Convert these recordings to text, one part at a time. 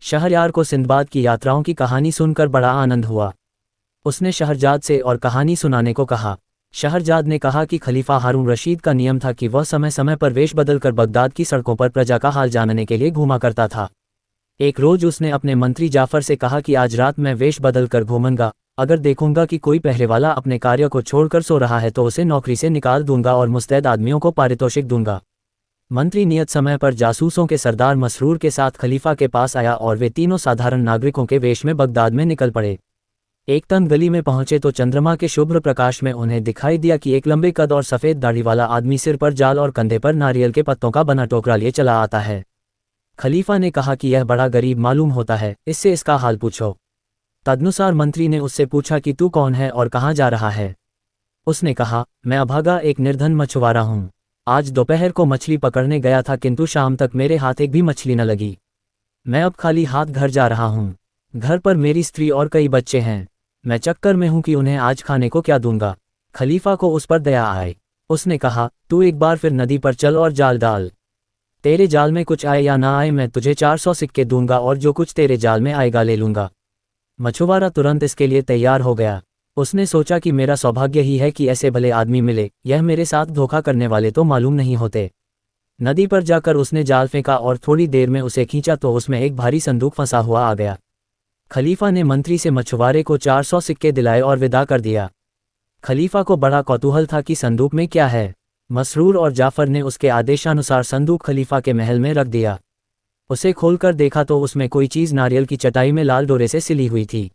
शहरयार को सिंदबाद की यात्राओं की कहानी सुनकर बड़ा आनंद हुआ। उसने शहरजाद से और कहानी सुनाने को कहा। शहरजाद ने कहा कि खलीफा हारून रशीद का नियम था कि वह समय समय पर वेश बदलकर बगदाद की सड़कों पर प्रजा का हाल जानने के लिए घूमा करता था। एक रोज उसने अपने मंत्री जाफर से कहा कि आज रात मैं वेश बदलकर घूमूंगा, अगर देखूंगा कि कोई पहरे वाला अपने कार्य को छोड़कर सो रहा है तो उसे नौकरी से निकाल दूंगा और मुस्तैद आदमियों को पारितोषिक दूंगा। मंत्री नियत समय पर जासूसों के सरदार मसरूर के साथ खलीफा के पास आया और वे तीनों साधारण नागरिकों के वेश में बगदाद में निकल पड़े। एक तंग गली में पहुंचे तो चंद्रमा के शुभ्र प्रकाश में उन्हें दिखाई दिया कि एक लंबे कद और सफ़ेद दाढ़ी वाला आदमी सिर पर जाल और कंधे पर नारियल के पत्तों का बना टोकरा लिए चला आता है। खलीफा ने कहा कि यह बड़ा गरीब मालूम होता है, इससे इसका हाल पूछो। तदनुसार मंत्री ने उससे पूछा कि तू कौन है और कहाँ जा रहा है। उसने कहा, मैं अभागा एक निर्धन मछुआरा हूँ। आज दोपहर को मछली पकड़ने गया था किंतु शाम तक मेरे हाथ एक भी मछली न लगी। मैं अब खाली हाथ घर जा रहा हूँ। घर पर मेरी स्त्री और कई बच्चे हैं। मैं चक्कर में हूँ कि उन्हें आज खाने को क्या दूंगा। खलीफा को उस पर दया आए। उसने कहा, तू एक बार फिर नदी पर चल और जाल डाल। तेरे जाल में कुछ आए या ना आए मैं तुझे 400 सिक्के दूंगा और जो कुछ तेरे जाल में आएगा ले लूंगा। मछुआरा तुरंत इसके लिए तैयार हो गया। उसने सोचा कि मेरा सौभाग्य ही है कि ऐसे भले आदमी मिले, यह मेरे साथ धोखा करने वाले तो मालूम नहीं होते। नदी पर जाकर उसने जाल फेंका और थोड़ी देर में उसे खींचा तो उसमें एक भारी संदूक फंसा हुआ आ गया। खलीफा ने मंत्री से मछुआरे को 400 सिक्के दिलाए और विदा कर दिया। खलीफा को बड़ा कौतूहल था कि संदूक में क्या है। मसरूर और जाफर ने उसके आदेशानुसार संदूक खलीफा के महल में रख दिया। उसे खोलकर देखा तो उसमें कोई चीज़ नारियल की चटाई में लाल डोरे से सिली हुई थी।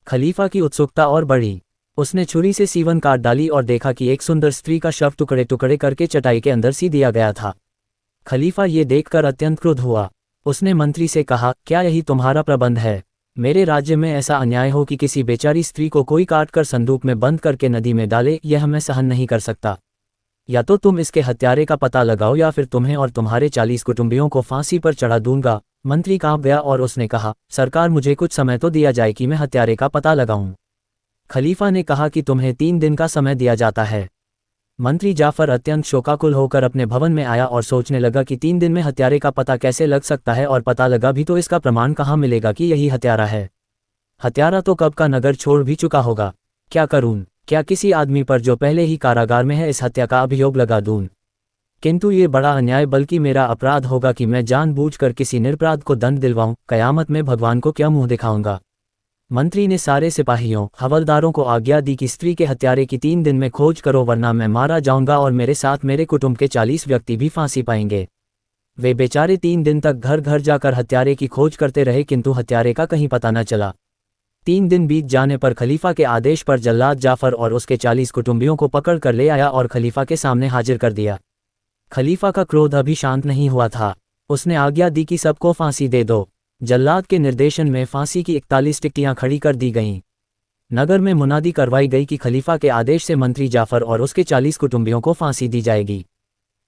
खलीफा की उत्सुकता और बढ़ी। उसने छुरी से सीवन काट डाली और देखा कि एक सुंदर स्त्री का शव टुकड़े टुकड़े करके चटाई के अंदर सी दिया गया था। खलीफा ये देखकर अत्यंत क्रुद्ध हुआ। उसने मंत्री से कहा, क्या यही तुम्हारा प्रबंध है? मेरे राज्य में ऐसा अन्याय हो कि किसी बेचारी स्त्री को कोई काटकर संदूक में बंद करके नदी में डाले, यह मैं सहन नहीं कर सकता। या तो तुम इसके हत्यारे का पता लगाओ या फिर तुम्हें और तुम्हारे 40 कुटुंबियों को फांसी पर चढ़ा दूंगा। मंत्री कांप गया और उसने कहा, सरकार मुझे कुछ समय तो दिया जाए कि मैं हत्यारे का पता लगाऊं। खलीफा ने कहा कि तुम्हें 3 दिन का समय दिया जाता है। मंत्री जाफर अत्यंत शोकाकुल होकर अपने भवन में आया और सोचने लगा कि 3 दिन में हत्यारे का पता कैसे लग सकता है, और पता लगा भी तो इसका प्रमाण कहाँ मिलेगा कि यही हत्यारा है। हत्यारा तो कब का नगर छोड़ भी चुका होगा। क्या करूं? क्या किसी आदमी पर जो पहले ही कारागार में है इस हत्या का अभियोग लगा दूं? किंतु ये बड़ा अन्याय बल्कि मेरा अपराध होगा कि मैं जानबूझकर किसी निरपराध को दंड दिलवाऊं। कयामत में भगवान को क्या मुंह दिखाऊंगा। मंत्री ने सारे सिपाहियों हवलदारों को आज्ञा दी कि स्त्री के हत्यारे की 3 दिन में खोज करो, वरना मैं मारा जाऊंगा और मेरे साथ मेरे कुटुंब के 40 व्यक्ति भी फांसी पाएंगे। वे बेचारे 3 दिन तक घर घर जाकर हत्यारे की खोज करते रहे किंतु हत्यारे का कहीं पता न चला। 3 दिन बीत जाने पर खलीफा के आदेश पर जल्लाद जाफर और उसके 40 कुटुंबियों को पकड़ कर ले आया और खलीफा के सामने हाजिर कर दिया। खलीफा का क्रोध अभी शांत नहीं हुआ था। उसने आज्ञा दी कि सबको फांसी दे दो। जल्लाद के निर्देशन में फांसी की 41 टिकटियां खड़ी कर दी गईं। नगर में मुनादी करवाई गई कि खलीफा के आदेश से मंत्री जाफर और उसके 40 कुटुंबियों को फांसी दी जाएगी।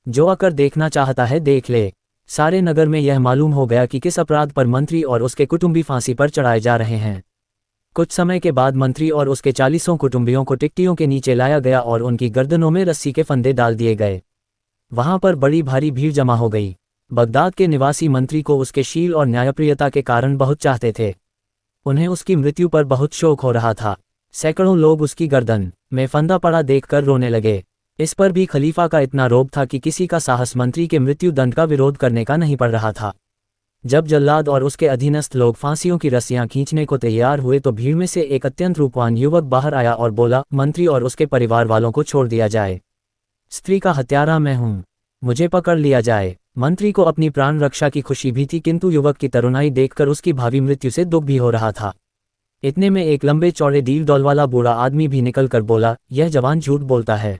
जो आकर देखना चाहता है देख ले। सारे नगर में यह मालूम हो गया कि किस अपराध पर मंत्री और उसके कुटुंबी फांसी पर चढ़ाए जा रहे हैं। कुछ समय के बाद मंत्री और उसके 40 कुटुंबियों को टिकटियों के नीचे लाया गया और उनकी गर्दनों में रस्सी के फंदे डाल दिए गए। वहां पर बड़ी भारी भीड़ जमा हो गई। बगदाद के निवासी मंत्री को उसके शील और न्यायप्रियता के कारण बहुत चाहते थे। उन्हें उसकी मृत्यु पर बहुत शोक हो रहा था। सैकड़ों लोग उसकी गर्दन में फंदा पड़ा देखकर रोने लगे। इस पर भी खलीफा का इतना रोब था कि किसी का साहस मंत्री के मृत्यु दंड का विरोध करने का नहीं पड़ रहा था। जब जल्लाद और उसके अधीनस्थ लोग फांसियों की रस्सियां खींचने को तैयार हुए तो भीड़ में से एक अत्यंत रूपवान युवक बाहर आया और बोला, मंत्री और उसके परिवार वालों को छोड़ दिया जाए। स्त्री का हत्यारा मैं हूं, मुझे पकड़ लिया जाए। मंत्री को अपनी प्राण रक्षा की खुशी भी थी किंतु युवक की तरुणाई देखकर उसकी भावी मृत्यु से दुख भी हो रहा था। इतने में एक लंबे चौड़े डील डौल वाला बूढ़ा आदमी भी निकलकर बोला, यह जवान झूठ बोलता है।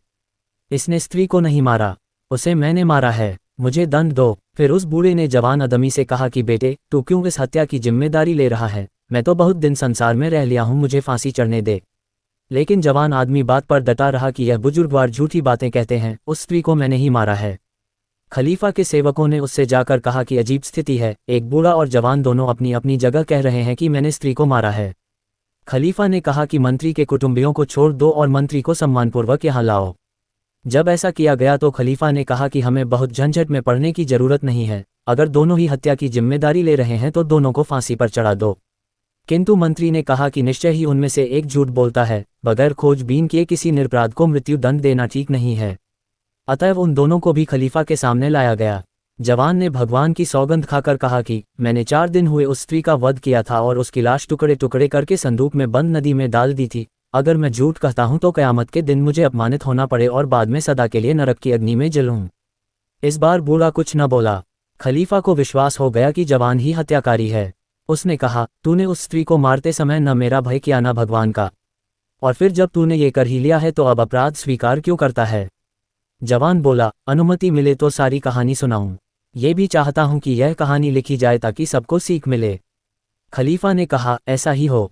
इसने स्त्री को नहीं मारा, उसे मैंने मारा है, मुझे दंड दो। फिर उस बूढ़े ने जवान आदमी से कहा कि बेटे, तू क्यों इस हत्या की जिम्मेदारी ले रहा है? मैं तो बहुत दिन संसार में रह लिया हूं, मुझे फांसी चढ़ने दे। लेकिन जवान आदमी बात पर डटा रहा कि यह बुजुर्गवार झूठी बातें कहते हैं, उस स्त्री को मैंने ही मारा है। खलीफा के सेवकों ने उससे जाकर कहा कि अजीब स्थिति है, एक बूढ़ा और जवान दोनों अपनी अपनी जगह कह रहे हैं कि मैंने स्त्री को मारा है। खलीफा ने कहा कि मंत्री के कुटुंबियों को छोड़ दो और मंत्री को सम्मानपूर्वक यहाँ लाओ। जब ऐसा किया गया तो खलीफा ने कहा कि हमें बहुत झंझट में पड़ने की जरूरत नहीं है, अगर दोनों ही हत्या की जिम्मेदारी ले रहे हैं तो दोनों को फांसी पर चढ़ा दो। किंतु मंत्री ने कहा कि निश्चय ही उनमें से एक झूठ बोलता है, बगैर खोजबीन किए किसी निरपराध को मृत्यु दंड देना ठीक नहीं है। अतएव उन दोनों को भी खलीफा के सामने लाया गया। जवान ने भगवान की सौगंध खाकर कहा कि मैंने 4 दिन हुए उस स्त्री का वध किया था और उसकी लाश टुकड़े टुकड़े करके संदूक में बंद नदी में डाल दी थी। अगर मैं झूठ कहता हूं तो क़यामत के दिन मुझे अपमानित होना पड़े और बाद में सदा के लिए नरक की अग्नि में जलूं। इस बार बूढ़ा कुछ न बोला। खलीफा को विश्वास हो गया कि जवान ही हत्याकारी है। उसने कहा, तूने उस स्त्री को मारते समय न मेरा भय किया न भगवान का, और फिर जब तूने ये कर ही लिया है तो अब अपराध स्वीकार क्यों करता है? जवान बोला, अनुमति मिले तो सारी कहानी सुनाऊं। ये भी चाहता हूं कि यह कहानी लिखी जाए ताकि सबको सीख मिले। खलीफा ने कहा, ऐसा ही हो।